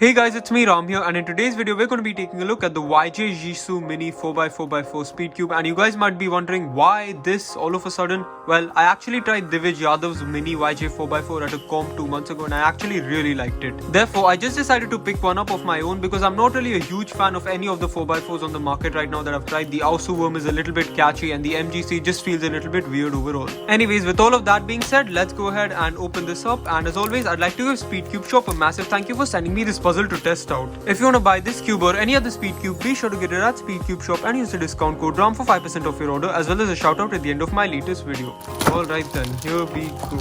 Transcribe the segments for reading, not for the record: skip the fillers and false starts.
Hey guys, it's me Ram here, and in today's video we're going to be taking a look at the ZhiSu Mini 4x4 Speedcube. And you guys might be wondering why this all of a sudden. Well, I actually tried Divij Yadav's Mini YJ 4x4 at a comp 2 months ago and I actually really liked it. Therefore, I just decided to pick one up of my own because I'm not really a huge fan of any of the 4x4s on the market right now that I've tried. The Ausu worm is a little bit catchy and the MGC just feels a little bit weird overall. Anyways, with all of that being said, let's go ahead and open this up. And as always, I'd like to give Speedcube Shop a massive thank you for sending me this puzzle to test out. If you want to buy this cube or any other Speedcube, be sure to get it at Speedcube Shop and use the discount code RAM for 5% off your order, as well as a shout out at the end of my latest video. Alright then, here we go.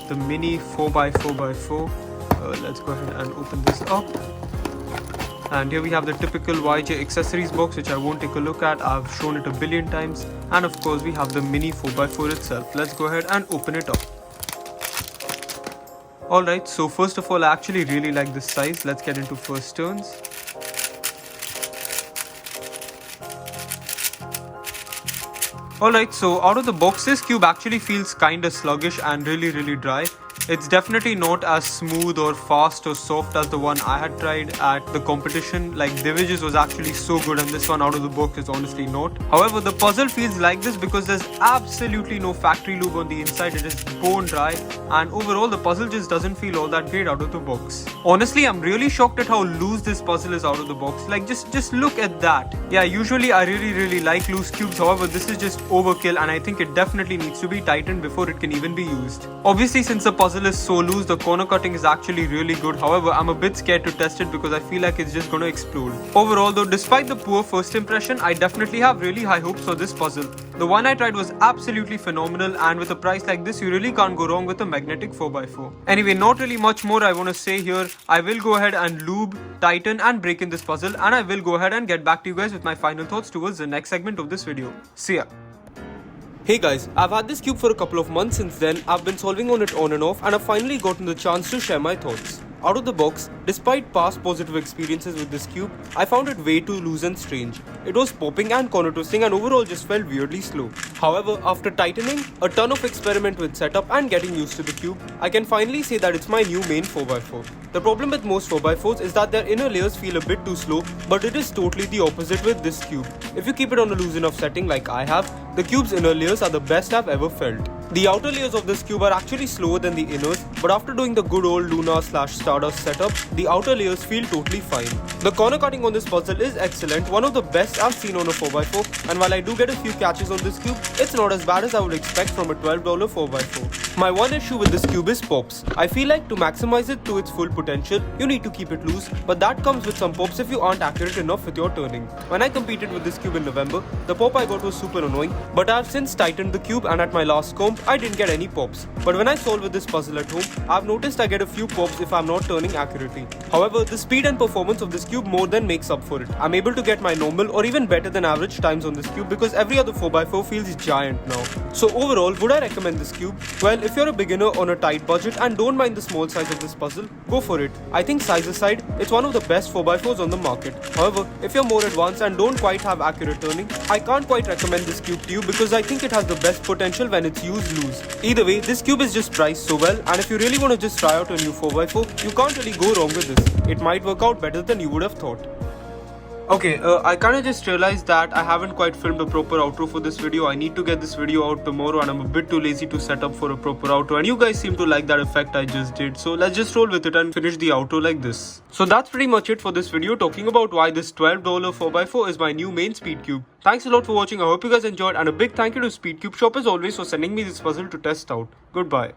The Mini 4x4. Let's go ahead and open this up. And here we have the typical YJ accessories box, which I won't take a look at. I've shown it a billion times. And of course we have the Mini 4x4 itself. Let's go ahead and open it up. Alright, so first of all, I actually really like this size. Let's get into first turns. Alright, so out of the box, this cube actually feels kinda sluggish and really dry. It's definitely not as smooth or fast or soft as the one I had tried at the competition. Like Divij's was actually so good and this one out of the box is honestly not. However, the puzzle feels like this because there's absolutely no factory lube on the inside. It is bone dry and overall the puzzle just doesn't feel all that great out of the box. Honestly, I'm really shocked at how loose this puzzle is out of the box. Like just look at that. Yeah, usually I really like loose cubes. However, this is just overkill and I think it definitely needs to be tightened before it can even be used. Obviously, since the puzzle is so loose, the corner cutting is actually really good. However, I'm a bit scared to test it because I feel like it's just gonna explode. Overall though, despite the poor first impression, I definitely have really high hopes for this puzzle. The one I tried was absolutely phenomenal, and with a price like this, you really can't go wrong with a magnetic 4x4. Anyway, not really much more I want to say here. I will go ahead and lube, tighten and break in this puzzle, and I will go ahead and get back to you guys with my final thoughts towards the next segment of this video. See ya. Hey guys, I've had this cube for a couple of months since then. I've been solving on it on and off, and I've finally gotten the chance to share my thoughts. Out of the box, despite past positive experiences with this cube, I found it way too loose and strange. It was popping and corner twisting and overall just felt weirdly slow. However, after tightening, a ton of experiment with setup and getting used to the cube, I can finally say that it's my new main 4x4. The problem with most 4x4s is that their inner layers feel a bit too slow, but it is totally the opposite with this cube. If you keep it on a loose enough setting like I have, the cube's inner layers are the best I've ever felt. The outer layers of this cube are actually slower than the inners, but after doing the good old Luna/Stardust setup, the outer layers feel totally fine. The corner cutting on this puzzle is excellent, one of the best I've seen on a 4x4, and while I do get a few catches on this cube, it's not as bad as I would expect from a $12 4x4. My one issue with this cube is pops. I feel like to maximize it to its full potential, you need to keep it loose, but that comes with some pops if you aren't accurate enough with your turning. When I competed with this cube in November, the pop I got was super annoying, but I've since tightened the cube and at my last comp, I didn't get any pops. But when I solve with this puzzle at home, I've noticed I get a few pops if I'm not turning accurately. However, the speed and performance of this cube more than makes up for it. I'm able to get my normal or even better than average times on this cube because every other 4x4 feels giant now. So overall, would I recommend this cube? Well, if you're a beginner on a tight budget and don't mind the small size of this puzzle, go for it. I think size aside, it's one of the best 4x4s on the market. However, if you're more advanced and don't quite have accurate turning, I can't quite recommend this cube to you because I think it has the best potential when it's used loose. Either way, this cube is just priced so well, and if you really want to just try out a new 4x4, you can't really go wrong with this. It might work out better than you would have thought. Okay, I kinda just realized that I haven't quite filmed a proper outro for this video. I need to get this video out tomorrow and I'm a bit too lazy to set up for a proper outro, and you guys seem to like that effect I just did, so let's just roll with it and finish the outro like this. So that's pretty much it for this video, talking about why this $12 4x4 is my new main Speedcube. Thanks a lot for watching. I hope you guys enjoyed, and a big thank you to Speedcube Shop as always for sending me this puzzle to test out. Goodbye.